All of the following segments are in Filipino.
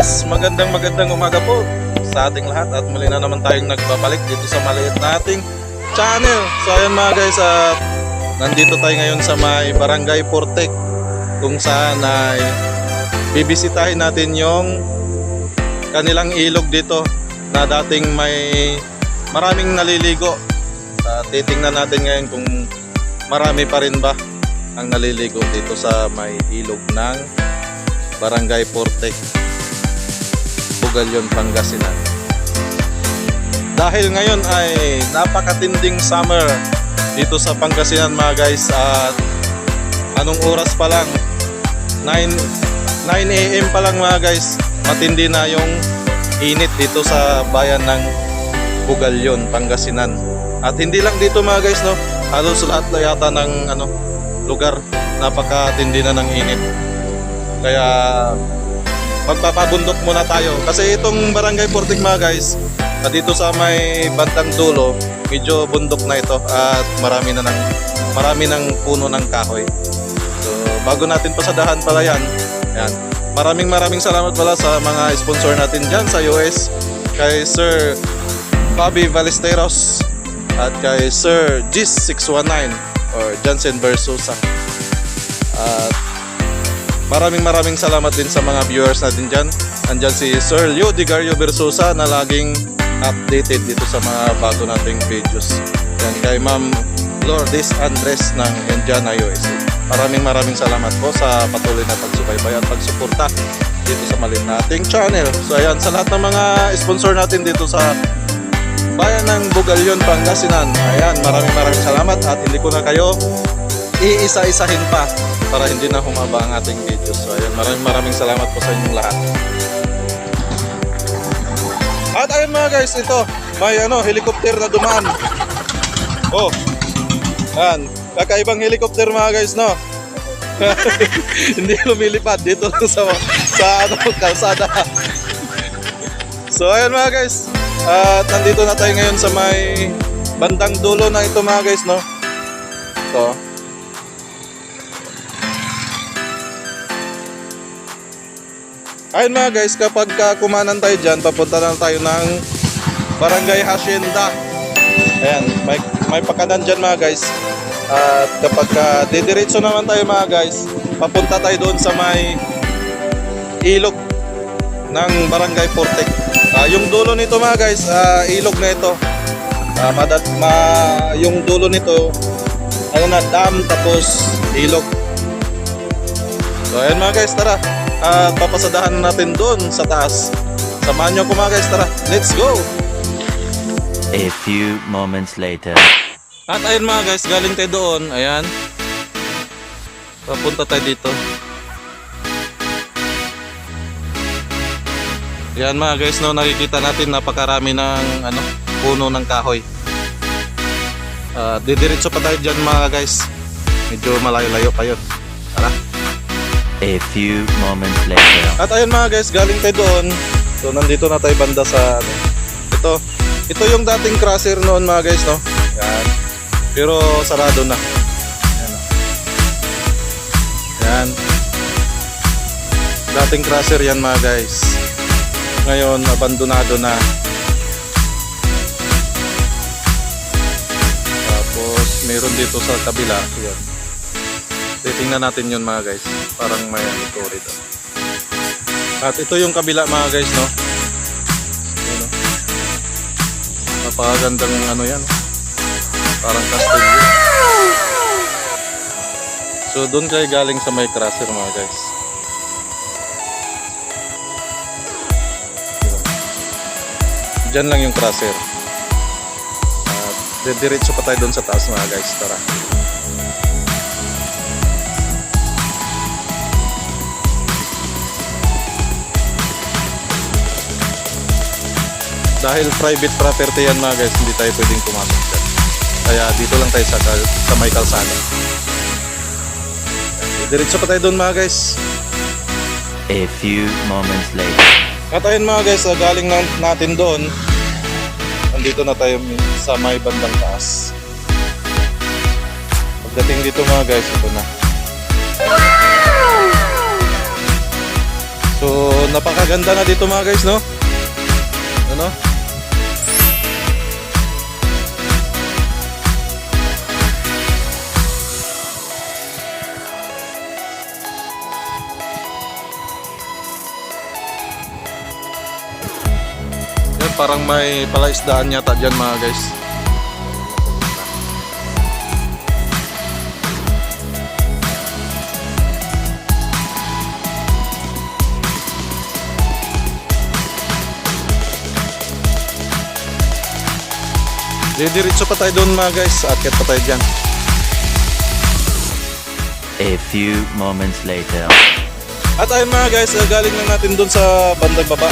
guys, magandang umaga po sa ating lahat at muli na naman tayong nagbabalik dito sa maliit nating channel. So ayan mga guys, at nandito tayo ngayon sa may Barangay Portek kung saan ay bibisitahin natin yung kanilang ilog dito na dating may maraming naliligo. Titingnan natin ngayon kung marami pa rin ba ang naliligo dito sa may ilog ng Barangay Portek, Bugalyon, Pangasinan. Dahil ngayon ay napakatinding summer dito sa Pangasinan mga guys, at anong oras pa lang, 9 AM pa lang mga guys, matindi na yung init dito sa bayan ng Bugalyon, Pangasinan. At hindi lang dito mga guys, no, halos lahat na yata ng lugar napakatindi na ng init. Kaya magpapabundok muna tayo kasi itong Barangay Portek mga guys, dito sa may bandang dulo, medyo bundok na ito at marami ng puno ng kahoy. So bago natin pasadahan pala yan, maraming salamat pala sa mga sponsor natin dyan sa US, kay Sir Bobby Ballesteros at kay Sir Gis 619 or Jansen Versosa. At maraming salamat din sa mga viewers natin dyan. Andyan si Sir Leo Digario Versosa na laging updated dito sa mga bago nating videos. Yan kay Ma'am Lourdes Andres ng Indiana, USA. Maraming salamat po sa patuloy na pagsubaybay at pagsuporta dito sa maliit nating channel. So ayan, sa lahat ng mga sponsor natin dito sa bayan ng Bugalyon, Pangasinan, ayan, maraming salamat at hindi ko na kayo iisa-isahin pa para hindi na humaba ang ating videos. So ayan, maraming salamat po sa inyong lahat. At ayun mga guys, ito may helicopter na dumaan. Oh, yan, kakaibang helicopter mga guys, no. Hindi lumilipad dito lang sa kalsada. So ayan mga guys, at nandito na tayo ngayon sa may bandang dulo na ito mga guys, no. Ito. Ayun mga guys, kapag kumanan tayo dyan, papunta na tayo ng Barangay Hacienda. Ayan, may pakanan dyan mga guys. At kapag didiretso naman tayo mga guys, papunta tayo doon sa may ilog ng Barangay Portek. Yung dulo nito mga guys, ilog na ito. Yung dulo nito, dam tapos ilog. So ayan mga guys, tara. At papasadahan natin doon sa taas. Samahan nyo ko mga guys, tara, let's go! A few moments later. At ayun mga guys, galing tayo doon, ayan. Papunta tayo dito. Ayan mga guys, no, nakikita natin napakarami ng puno ng kahoy. Didiretso pa tayo dyan mga guys. Medyo malayo-layo pa yun. Tara. A few moments later. At ayun mga guys, galing tayo doon. So nandito na tayo banda sa ito yung dating crusher noon mga guys, no. Yan. Pero sarado na. Yan. Dating crusher yan mga guys. Ngayon abandonado na. Tapos meron dito sa kabila. Yan. Titingnan natin yun mga guys. Parang may ito rito. At ito yung kabila mga guys, no. Napakagandang yan. Parang castillo. So doon kayo galing sa may crusher mga guys. Diyan lang yung crusher. At diretso pa tayo doon sa taas mga guys. Tara. Dahil private property yan mga guys, hindi tayo pwedeng pumasok dyan. Kaya dito lang tayo sa may kalsada. Diretso pa tayo doon mga guys. A few moments later. At ayun mga guys, galing natin doon. Nandito na tayo sa may bandang taas. Pagdating dito mga guys, ito na. So So napakaganda na dito mga guys, no? Ano? Yan, parang may palaisdaan yata dyan mga guys. Didiretso pa tayo doon mga guys. Akit pa tayo dyan. A few moments later. At ayun mga guys, galing lang natin doon sa bandang baba.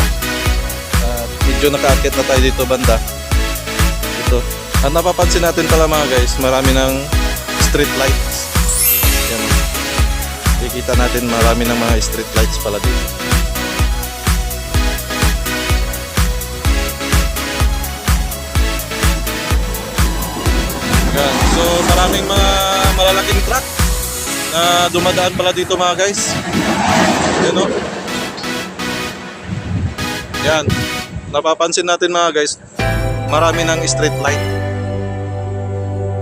Medyo nakaakit na tayo dito banda. Ito. At napapansin natin pala mga guys, marami ng street lights. Yan. Kikita natin marami ng mga street lights pala dito. Yan. So maraming mga malalaking truck na dumadaan pala dito mga guys. Yan o. Yan. Napapansin natin mga guys, marami ng street light.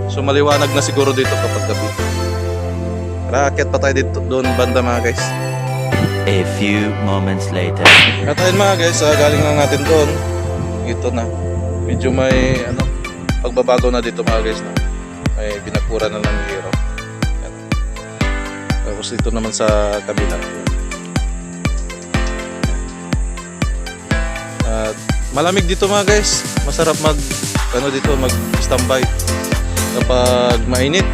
So maliwanag na siguro dito kapag gabi. Raket pa tayo dito doon banda mga guys. A few moments later. At ayun mga guys, galing lang natin doon. Ito na. Medyo may pagbabago na dito mga guys. No? May binakura na ng hero. Yan. Tapos dito naman sa kabila. At malamig dito mga guys. Masarap dito mag standby kapag mainit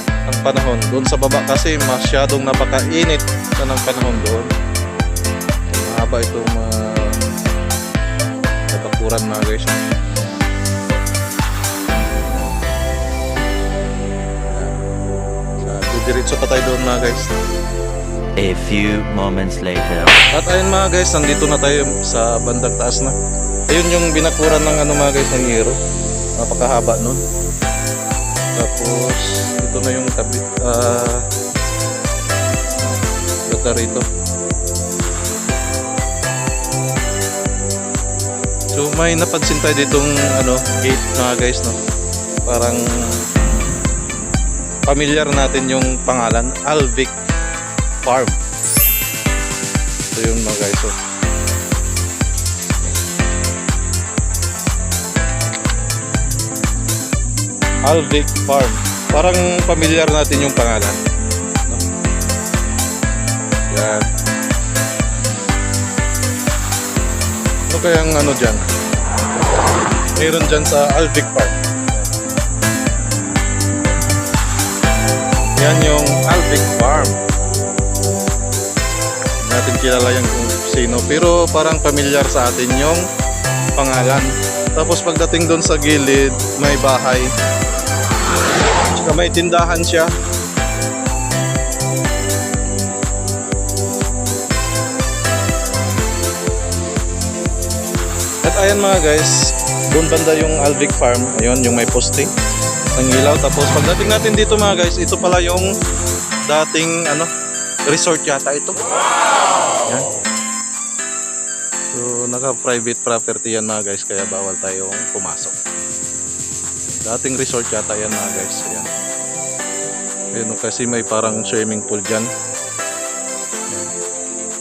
ang panahon. Doon sa baba kasi masyadong napakainit na ng panahon doon. Mahaba itong natapuran mga guys. Diretso pa tayo doon mga guys. A few moments later. At ayun mga guys, nandito na tayo sa bandang taas na. Ayun yung binakuran ng mga guys ng hero. Napakahaba nun. Tapos ito na yung tabi ganda rito. So may napansin tayo ditong gate mga guys, no. Parang familiar natin yung pangalan, Alvic Farm. So yun mga guys. Alvic Farm. Parang familiar natin yung pangalan. No? Yan. Ano kayang dyan? Meron dyan sa Alvic Farm. Yan yung Alvic Farm. Hindi natin kilala yan kung sino, pero parang familiar sa atin yung pangalan. Tapos pagdating doon sa gilid, may bahay. Tsaka may tindahan siya. At ayan mga guys, doon banda yung Alvic Farm. Ayun, yung may poste ng ilaw. Tapos pagdating natin dito mga guys, ito pala yung dating resort yata ito. Yan. So naka-private property yan mga guys, kaya bawal tayong pumasok. Dating resort yata yan mga guys. Ayan. Ayun, kasi may parang swimming pool dyan. Ayan.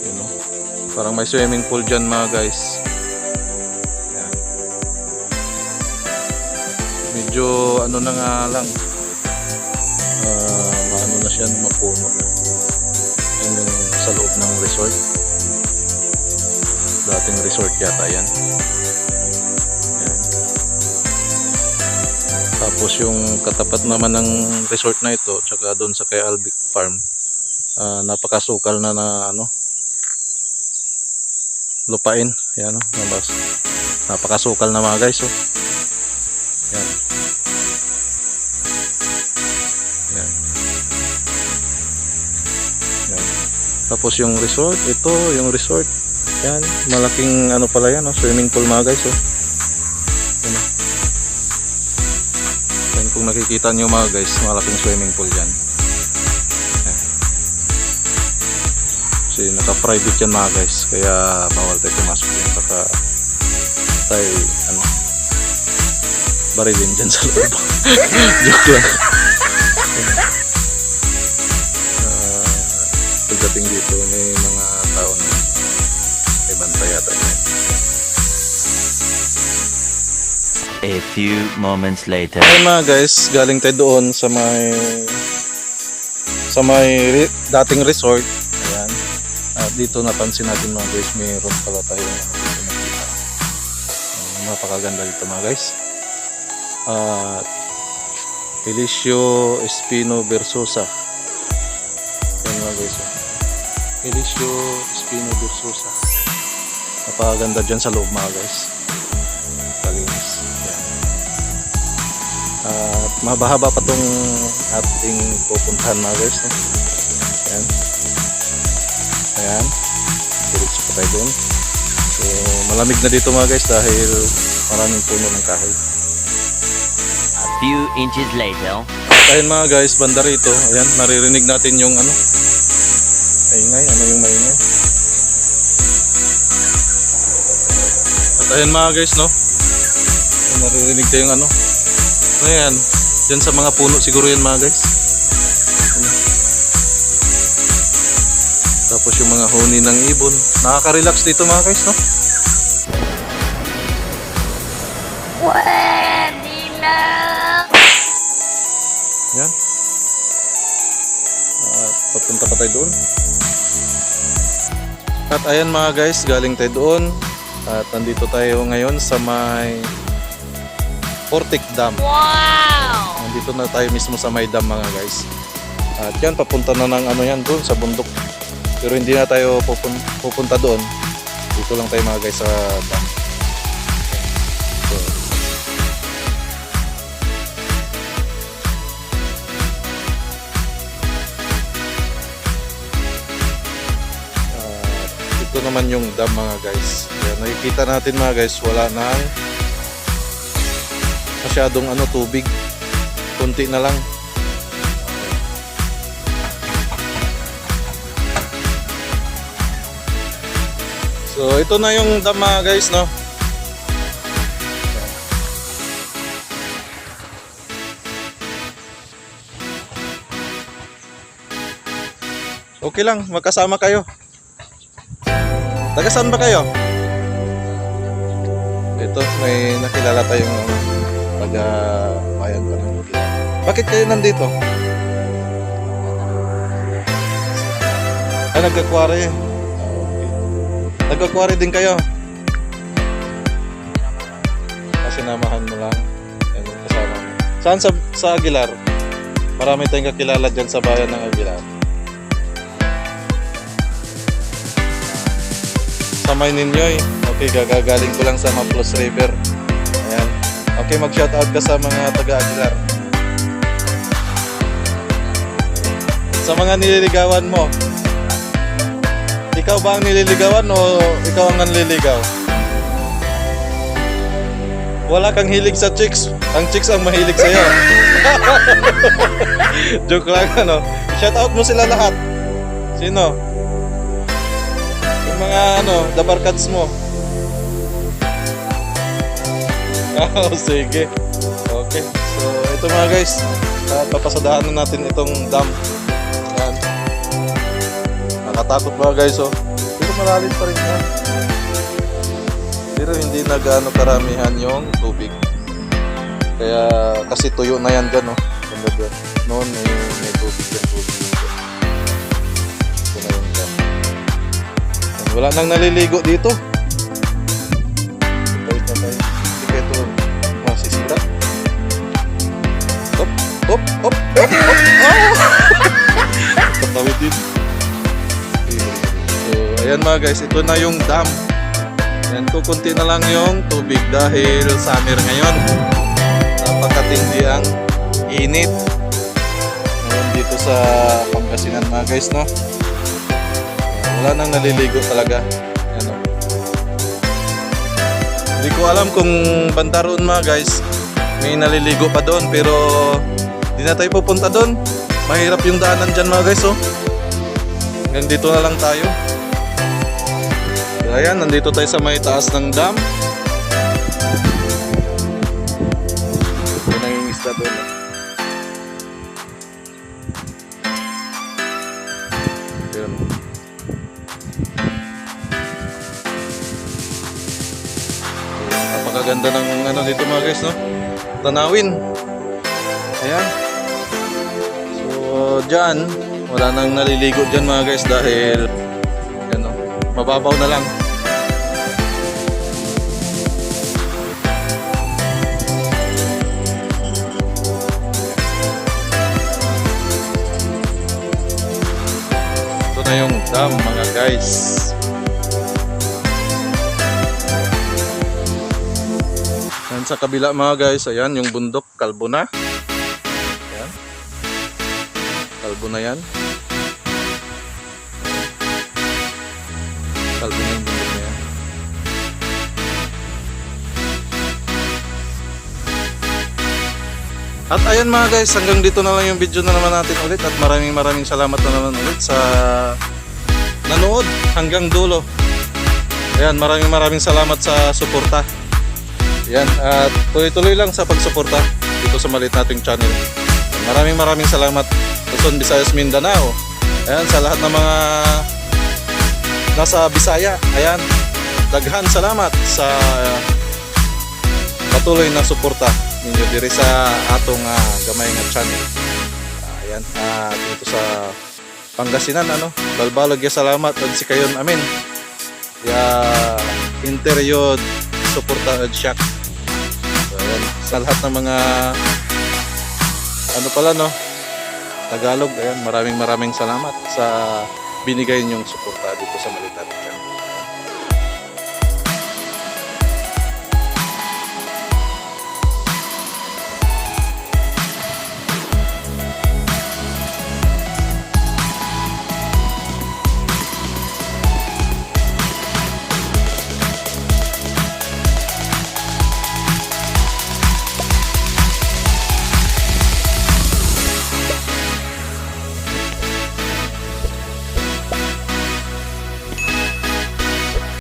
Ayun, parang may swimming pool dyan mga guys. Ayan. Medyo na nga lang, maano na siya, mapuno na. Yan yung sa loob ng resort. Dating resort yata yan. Yan. Tapos yung katapat naman ng resort na ito, tsaka doon sa kay Alvic Farm, napakasukal na lupain. Yan nabas. Napakasukal na mga guys. Yan. Yan. Yan. Tapos yung resort, ito yung resort. Yan, malaking pala yan, swimming pool mga guys. Yan. Yan, kung nakikita nyo mga guys, malaking swimming pool yan. Yan. Kasi naka-private yan mga guys, kaya bawal tayo pumasok yan, baka tayo barilin dyan sa loob. Joke lang. Pagdating dito may mga tao na may bantay yata yan. A few moments later. Ayun mga guys, galing tayo doon sa may dating resort. Ayan. At dito napansin natin mga guys, mayroon pala tayo dito nakita. Napakaganda dito mga guys. At Felicio Espino Versosa. Ayan mga guys. Felicio Espino Versosa. Napakaganda dyan sa loob mga guys. Palinis. Ayan. At mahaba pa tong ating pupuntahan mga guys. No? Ayan. Ayan. Diretso pa tayo doon. So, malamig na dito mga guys dahil maraming puno ng kahoy. A few inches later. At ayun mga guys, banda rito. Ayan, naririnig natin yung maingay. Ano yung maingay? At ayun mga guys, no? Naririnig tayo yung ano yan? Diyan sa mga puno siguro yan mga guys. Tapos yung mga huni ng ibon. Nakaka-relax dito mga guys, no? Pwede na! Yan. At papunta pa tayo doon. At ayan mga guys, galing tayo doon. At nandito tayo ngayon sa may Portic Dam. Wow! Nandito na tayo mismo sa may dam mga guys. At yan, papunta na ng yan doon sa bundok. Pero hindi na tayo pupunta doon. Dito lang tayo mga guys sa dam. So, ito naman yung dam mga guys. Yan, nakikita natin mga guys, wala nang masyadong tubig. Kunti na lang. So ito na yung dam mga guys, no? Okay lang, magkasama kayo. Taga saan ba kayo? Ito, may nakilala tayong taga bayan pa ng Bukid. Bakit kayo nandito? Ay, nagkakwari. Nagkakwari din kayo. Sinamahan mo lang. Yan yung kasama mo. Saan sa Aguilar? Marami tayong kakilala dyan sa bayan ng Aguilar. Sa Mayninyoy. Okay, gagaling ko lang sa Maplos River. Ayan. Okay, mag-shoutout ka sa mga taga-Aguilar. Sa mga nililigawan mo. Ikaw ba ang nililigawan o ikaw ang nanliligaw? Wala kang hilig sa chicks. Ang chicks ang mahilig sa'yo. Joke lang, Shoutout mo sila lahat. Sino? Yung mga dabarkats mo. Sige. Okay. So, ito mga guys. Papasadahan na natin itong dam. Yan. Nakatakot mga guys, oh. Pero malalim pa rin yan. Pero hindi na gaano karamihan yung tubig. Kaya kasi tuyo na yan dyan, oh. Ganda dyan. Noon may tubig yan, tubig. Ito na yung dam. Wala nang naliligo dito. Balik na tayo. Hindi kayo ito masisira. Hop, hop, hop, hop, hop. Tatawid din. So, ayan mga guys, ito na yung dam. Ayan, kukunti na lang yung tubig dahil summer ngayon. Napakatindi ang init. Ngayon dito sa Pangasinan mga guys, no? Wala nang naliligo talaga. Ayan, no? Hindi ko alam kung banda roon mga guys, may naliligo pa doon, pero hindi na tayo pupunta doon. Mahirap yung daanan dyan mga guys, oh. Hanggang dito na lang tayo. So ayan, nandito tayo sa may taas ng dam. Ito na yung isda doon. Ayan. Napakaganda ng ano dito mga guys, no? Tanawin. Ayan. So dyan, wala nang naliligo dyan mga guys dahil yan, no? Mababaw na lang. Ito na yung dam mga guys. Yan sa kabila mga guys, ayan yung bundok, kalbo na. Ayan. Kalbo na yan. Kalbo na yung bundok na yan. At ayan mga guys, hanggang dito na lang yung video na naman natin ulit. At maraming salamat na naman ulit sa nanood hanggang dulo. Ayan, maraming salamat sa suporta. Yan, at tuloy-tuloy lang sa pagsuporta dito sa maliit nating channel. Maraming salamat Luzon, Visayas, Mindanao. Ayan, sa lahat ng mga nasa Bisaya. Ayan, daghan salamat sa patuloy na suporta ninyo diri sa atong gamay nga channel. Ayan, dito sa Pangasinan, ano, balbalog ya salamat at si kayon amin. Ya interior suporta at shock. Ayan, sa lahat ng mga ano pala, no, Tagalog, ayan, maraming salamat sa binigay niyong suporta dito sa Malitan.